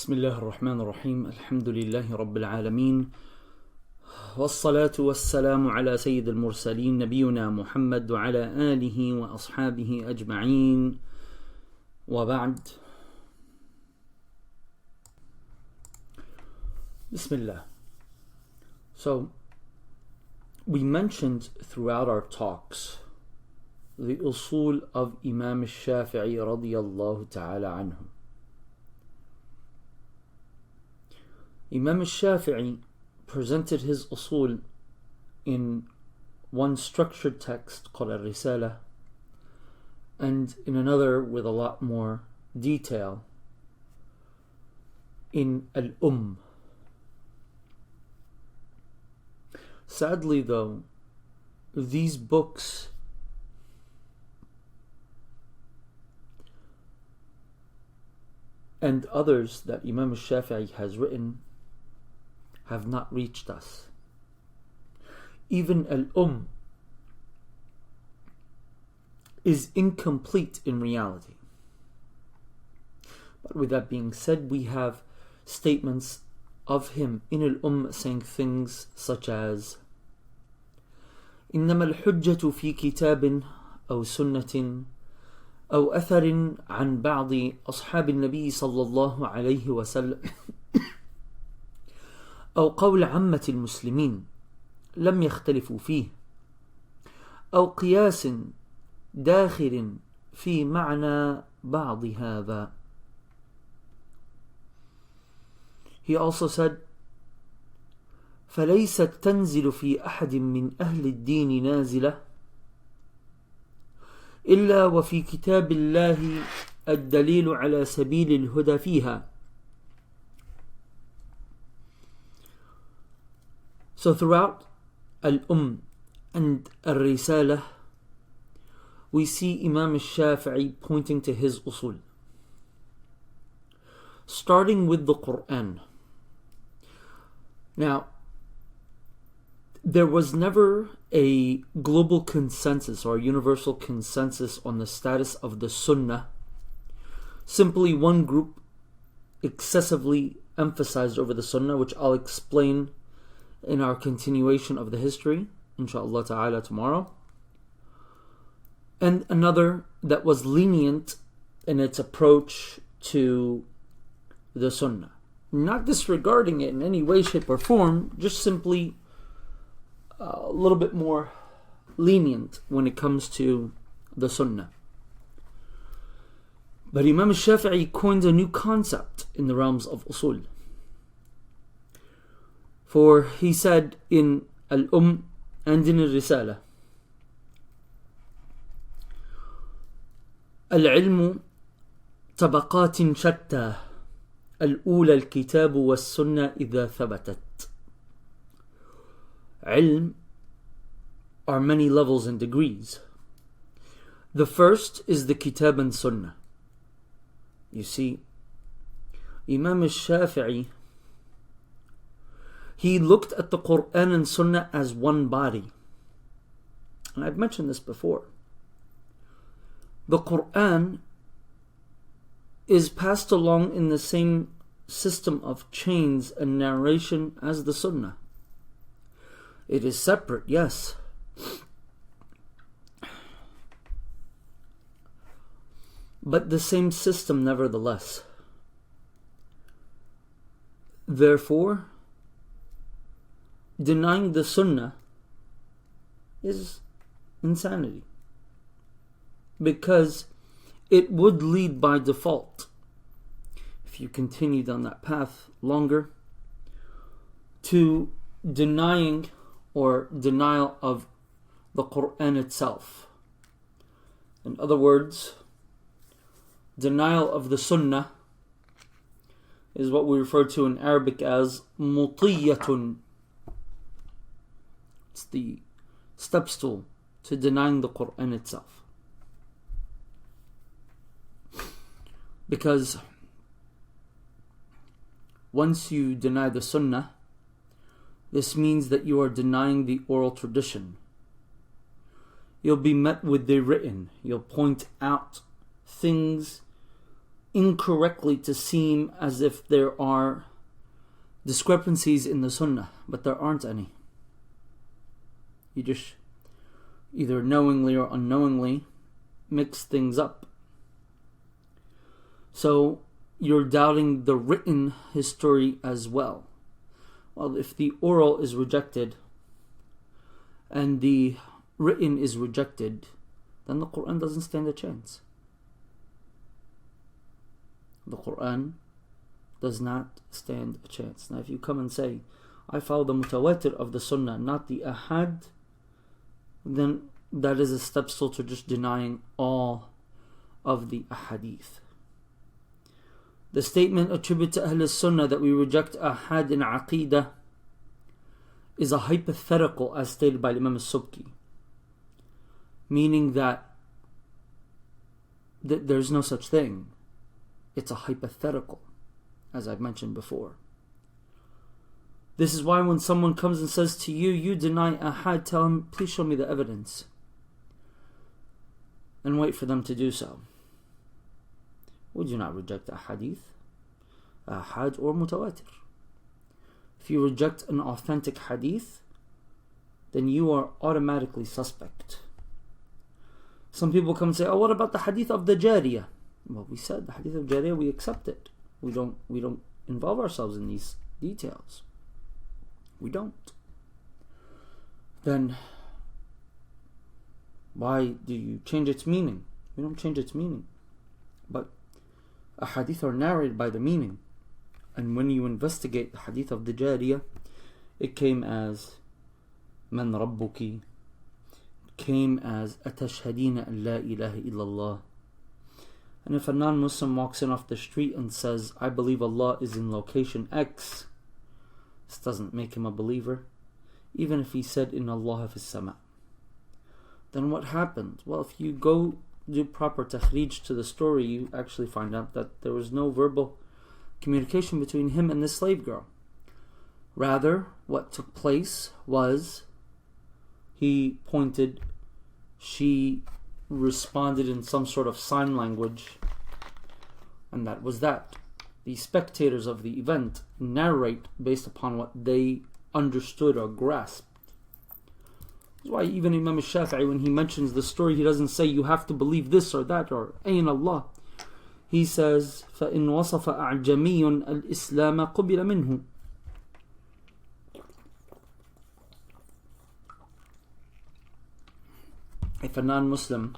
بسم الله الرحمن الرحيم الحمد لله رب العالمين والصلاة والسلام على سيد المرسلين نبينا محمد وعلى آله وأصحابه أجمعين وبعد. Bismillah. So we mentioned throughout our talks the usul of Imam Shafii radiyallahu ta'ala anhu. Imam Shafi'i presented his usul in one structured text called Al-Risala, and in another with a lot more detail in Al-Umm. Sadly though, these books and others that Imam Shafi'i has written have not reached us. Even Al-Umm is incomplete in reality. But with that being said, we have statements of him in Al-Umm saying things such as إنما الحجة في كتاب أو سنة أو أثر عن بعض أصحاب النبي صلى الله عليه وسلم أو قول عامة المسلمين لم يختلفوا فيه أو قياس داخل في معنى بعض هذا. He also said فليست تنزل في أحد من أهل الدين نازلة إلا وفي كتاب الله الدليل على سبيل الهدى فيها. So throughout Al-Umm and Al-Risala, we see Imam Shafi'i pointing to his usul, starting with the Quran. Now, there was never a global consensus or a universal consensus on the status of the Sunnah. Simply one group excessively emphasized over the Sunnah, which I'll explain in our continuation of the history, inshallah ta'ala, tomorrow. And another that was lenient in its approach to the Sunnah. Not disregarding it in any way, shape, or form, just simply a little bit more lenient when it comes to the Sunnah. But Imam Shafi'i coined a new concept in the realms of usul. For he said in Al-Umm and in Al-Risala, العلم طبقات شتى الأولى الكتاب والسنة إذا ثبتت. Ilm are many levels and degrees. The first is the Kitab and Sunnah. You see, Imam al-Shafi'i, he looked at the Quran and Sunnah as one body. And I've mentioned this before. The Quran is passed along in the same system of chains and narration as the Sunnah. It is separate, yes. But the same system nevertheless. Therefore, denying the Sunnah is insanity, because it would lead by default, if you continued on that path longer, to denying or denial of the Quran itself. In other words, denial of the Sunnah is what we refer to in Arabic as mutiyatun. It's the step stool to denying the Quran itself. Because once you deny the Sunnah, this means that you are denying the oral tradition. You'll be met with the written. You'll point out things incorrectly to seem as if there are discrepancies in the sunnah, but there aren't any. You just either knowingly or unknowingly mix things up. So you're doubting the written history as well. Well, if the oral is rejected and the written is rejected, then the Quran doesn't stand a chance. The Quran does not stand a chance. Now if you come and say, I follow the mutawatir of the sunnah, not the ahad, then that is a step still to just denying all of the ahadith. The statement attributed to Ahl Sunnah that we reject ahad in Aqidah is a hypothetical as stated by Imam al-Subki, meaning that there's no such thing. It's a hypothetical, as I've mentioned before. This is why when someone comes and says to you, you deny ahad, tell him, please show me the evidence. And wait for them to do so. Would you not reject a hadith, ahad or mutawatir? If you reject an authentic hadith, then you are automatically suspect. Some people come and say, oh, what about the hadith of the jariyah? Well, we said the hadith of jariyah, we accept it. We don't involve ourselves in these details. We don't. Then why do you change its meaning? We don't change its meaning. But a hadith are narrated by the meaning. And when you investigate the hadith of the jariyah, it came as Man Rabbuki, it came as Atashhadina an la ilaha illallah. And if a non-Muslim walks in off the street and says, I believe Allah is in location X, this doesn't make him a believer, even if he said in Allah fis sama. Then what happened? Well, if you go do proper takhrij to the story, you actually find out that there was no verbal communication between him and this slave girl. Rather, what took place was he pointed, she responded in some sort of sign language, and that was that. The spectators of the event narrate based upon what they understood or grasped. That's why even Imam Shafi'i, when he mentions the story, he doesn't say you have to believe this or that or Ayn Allah. He says, فَإِنْ وَصَفَ أَعْجَمِيٌّ الْإِسْلَامَ قُبِلَ مِنْهُ. If a non-Muslim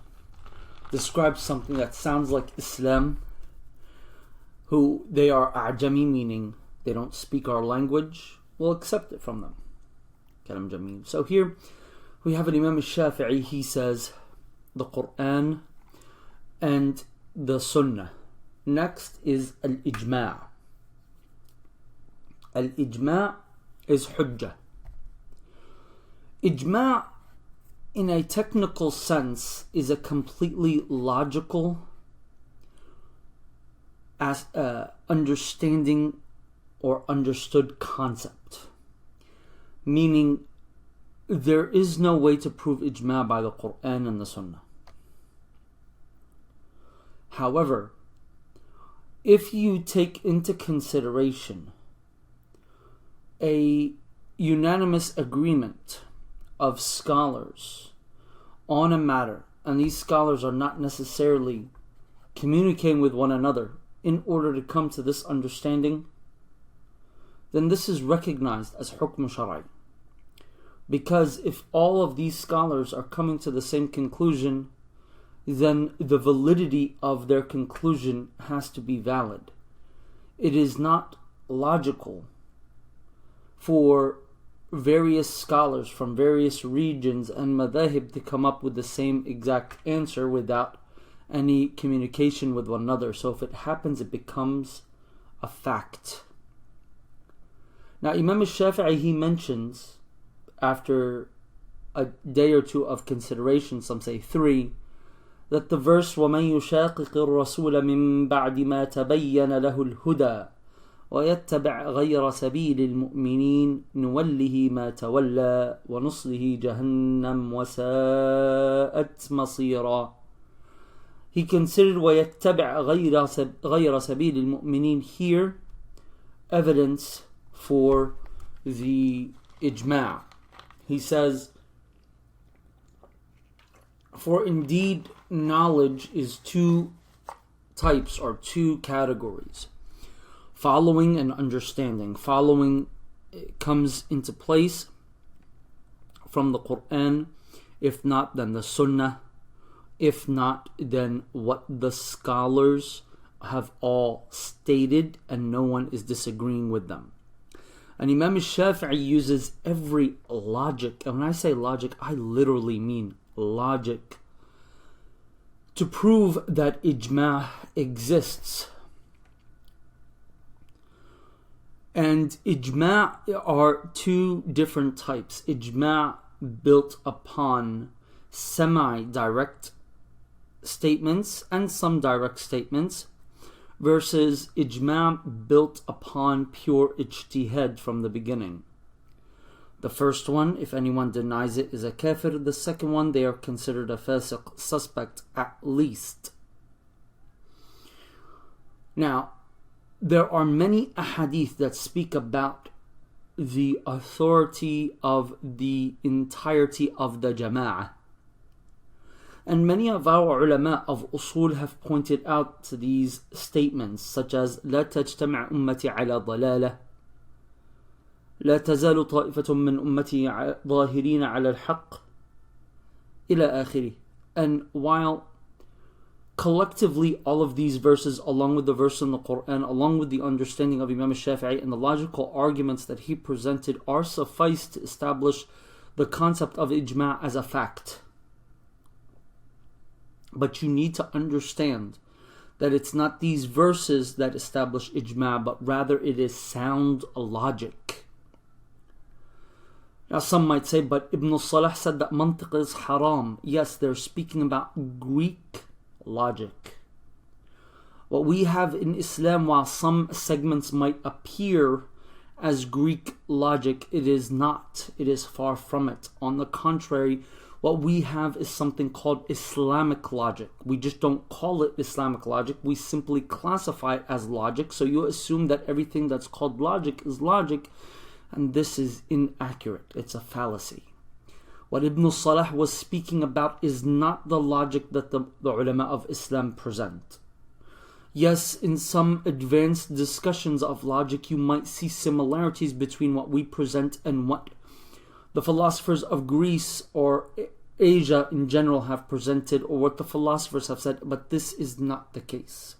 describes something that sounds like Islam, who they are a'jami, meaning they don't speak our language, we'll accept it from them. Kalam Jameel. So here we have an Imam Shafi'i, he says the Quran and the Sunnah. Next is al-ijma'. Al-ijma' is hujjah. Ijma' in a technical sense is a completely logical understanding or understood concept, meaning there is no way to prove ijma' by the Quran and the Sunnah. However, if you take into consideration a unanimous agreement of scholars on a matter, and these scholars are not necessarily communicating with one another in order to come to this understanding, then this is recognized as hukm shar'i. Because if all of these scholars are coming to the same conclusion, then the validity of their conclusion has to be valid. It is not logical for various scholars from various regions and madhahib to come up with the same exact answer without any communication with one another. So if it happens, it becomes a fact. Now Imam al-Shafi'i, he mentions, after a day or two of consideration, some say 3, that the verse وَمَنْ يُشَاقِقِ الرَّسُولَ مِنْ بَعْدِ مَا تَبَيَّنَ لَهُ الْهُدَى وَيَتَّبِعْ غَيْرَ سَبِيلِ الْمُؤْمِنِينَ نُوَلِّهِ مَا تَوَلَّى وَنُصْلِهِ جَهَنَّمْ وَسَاءَتْ مَصِيرًا. he considered وَيَتَّبِعْ غَيْرَ سَبِيلِ الْمُؤْمِنِينَ here evidence for the ijma'. He says, for indeed knowledge is two types or two categories: following and understanding. Following comes into place from the Quran, if not then the Sunnah, if not then what the scholars have all stated and no one is disagreeing with them. And Imam Shafi'i uses every logic, and when I say logic, I literally mean logic, to prove that ijma' exists. And ijma' are two different types. Ijma' built upon semi-direct statements and some direct statements, versus ijma' built upon pure ijtihad from the beginning. The first one, if anyone denies it, is a kafir. The second one, they are considered a fasiq, suspect at least. Now, there are many ahadith that speak about the authority of the entirety of the jama'ah. And many of our ulama of usul have pointed out to these statements, such as لا تجتمع أمتي على ضلالة، لا تزال طائفة من أمتي ظاهرين على الحق، إلى آخره. And while collectively all of these verses, along with the verse in the Quran, along with the understanding of Imam Shafi'i and the logical arguments that he presented, are suffice to establish the concept of ijma' as a fact. But you need to understand that it's not these verses that establish ijma', but rather it is sound logic. Now some might say, but Ibn Salah said that mantiq is haram. Yes, they're speaking about Greek logic. What we have in Islam, while some segments might appear as Greek logic, it is not. It is far from it. On the contrary, what we have is something called Islamic logic. We just don't call it Islamic logic. We simply classify it as logic. So you assume that everything that's called logic is logic, and this is inaccurate. It's a fallacy. What Ibn Salah was speaking about is not the logic that the ulama of Islam present. Yes, in some advanced discussions of logic, you might see similarities between what we present and what the philosophers of Greece or Asia in general have presented, or what the philosophers have said, but this is not the case.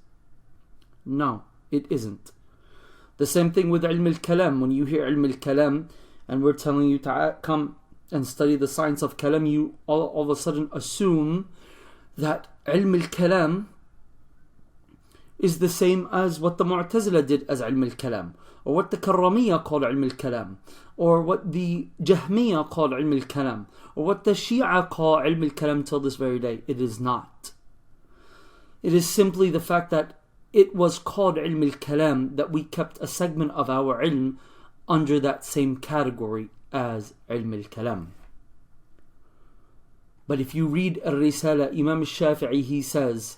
No, it isn't. The same thing with ilm al-kalam. When you hear ilm al-kalam and we're telling you to come and study the science of kalam, you all of a sudden assume that ilm al-kalam is the same as what the Mu'tazila did as ilm al-kalam, or what the Karramiyya called ilm al-kalam, or what the Jahmiyya called ilm al-kalam, or what the Shia call ilm al-kalam till this very day. It is not. It is simply the fact that it was called ilm al-kalam, that we kept a segment of our ilm under that same category as ilm al-kalam. But if you read al-Risala, Imam Shafi'i, he says,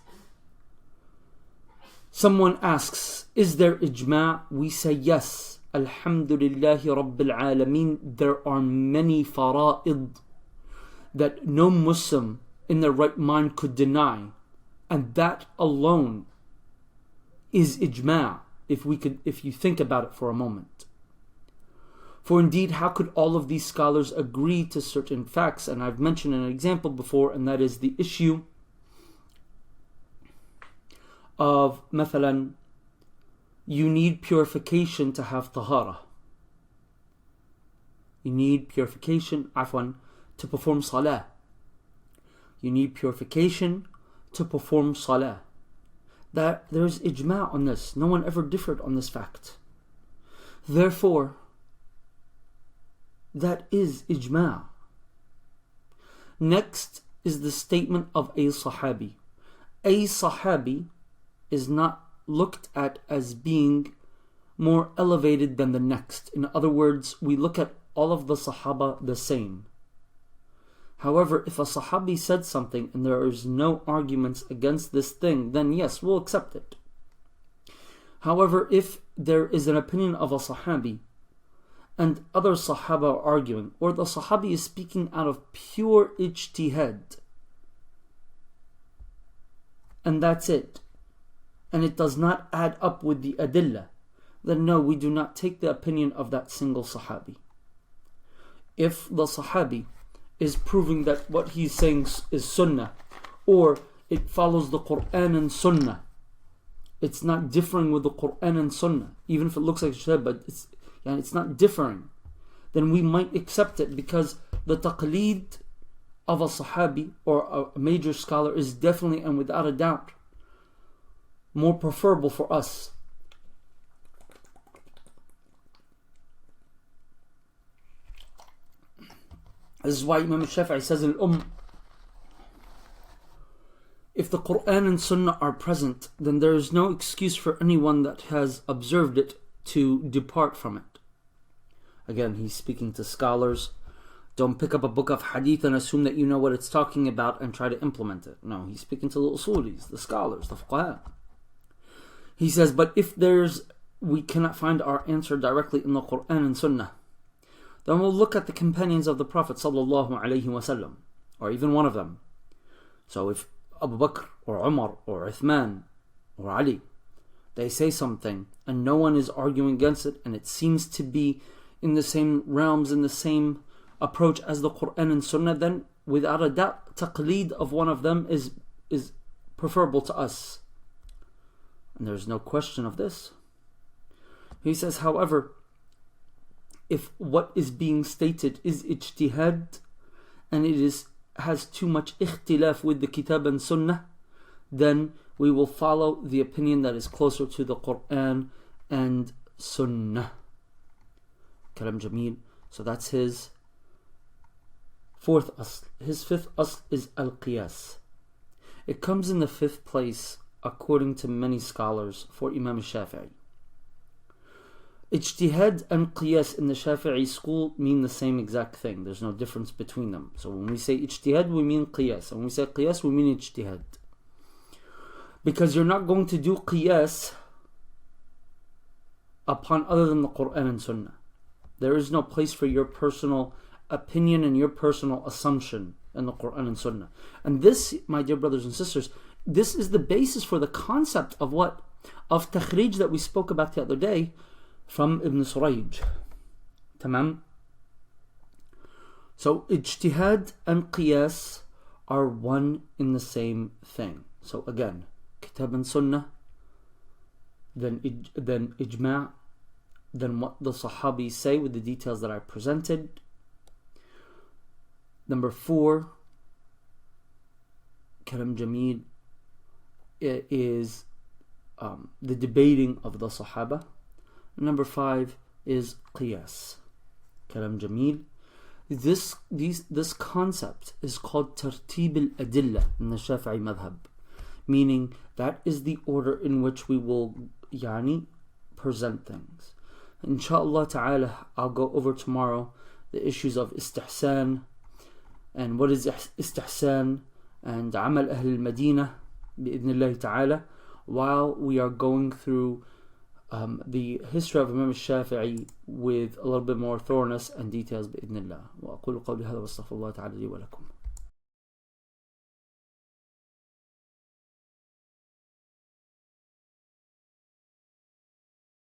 someone asks, is there ijma'? We say yes. Alhamdulillahi Rabbil Alameen. There are many fara'id that no Muslim in their right mind could deny, and that alone is ijma', if you think about it for a moment. For indeed, how could all of these scholars agree to certain facts? And I've mentioned an example before, and that is the issue of, مثلا, you need purification to have tahara. You need purification, to perform salah. You need purification to perform salah. That there's ijma' on this. No one ever differed on this fact. Therefore, that is ijma'. Next is the statement of a sahabi. A sahabi is not looked at as being more elevated than the next. In other words, we look at all of the Sahaba the same. However, if a Sahabi said something and there is no arguments against this thing, then yes, we'll accept it. However, if there is an opinion of a Sahabi and other Sahaba are arguing, or the Sahabi is speaking out of pure ijtihad, and that's it, and it does not add up with the adillah, then no, we do not take the opinion of that single Sahabi. If the Sahabi is proving that what he's saying is Sunnah, or it follows the Quran and Sunnah, it's not differing with the Quran and Sunnah, even if it looks like Shahab, but it's not differing, then we might accept it, because the taqleed of a Sahabi or a major scholar is definitely and without a doubt more preferable for us. This is why Imam Shafi'i says in if the Quran and Sunnah are present, then there is no excuse for anyone that has observed it to depart from it. Again, he's speaking to scholars. Don't pick up a book of hadith and assume that you know what it's talking about and try to implement it. No, he's speaking to the usulis, the scholars, the fuqaha. He says, but if we cannot find our answer directly in the Quran and Sunnah, then we'll look at the companions of the Prophet sallallahu alaihi wasallam, or even one of them. So if Abu Bakr or Umar or Uthman or Ali, they say something and no one is arguing against it, and it seems to be in the same realms, in the same approach as the Quran and Sunnah, then without a doubt taqleed of one of them is preferable to us, and there's no question of this. He says, however, if what is being stated is ijtihad and it has too much ikhtilaf with the kitab and sunnah, then we will follow the opinion that is closer to the Quran and sunnah. Kalam Jameel. So that's his fourth asl. His fifth asl is al-qiyas. It comes in the fifth place according to many scholars for Imam Shafi'i. Ijtihad and qiyas in the Shafi'i school mean the same exact thing. There's no difference between them. So when we say ijtihad, we mean qiyas. And when we say qiyas, we mean ijtihad. Because you're not going to do qiyas upon other than the Quran and Sunnah. There is no place for your personal opinion and your personal assumption in the Quran and Sunnah. And this, my dear brothers and sisters, this is the basis for the concept of what? Of takhrij that we spoke about the other day from Ibn Surayj. Tamam? So ijtihad and qiyas are one in the same thing. So again, kitab and sunnah, then ijma', then what the Sahabis say with the details that I presented. Number 4, Kalam Jameel, is the debating of the Sahaba. Number 5 is qiyas. Kalam Jameel. This concept is called tartib al-adillah in the Shafi'i madhab, meaning that is the order in which we will present things. Inshallah ta'ala, I'll go over tomorrow the issues of istihsan and what is istihsan and amal ahl al-Madinah bi'idhnillah ta'ala, while we are going through the history of Imam Shafi'i with a little bit more thoroughness and details bi'idhnillah. Wa aqulu qawli hadha wa astaghfirullah ta'ala li wa lakum.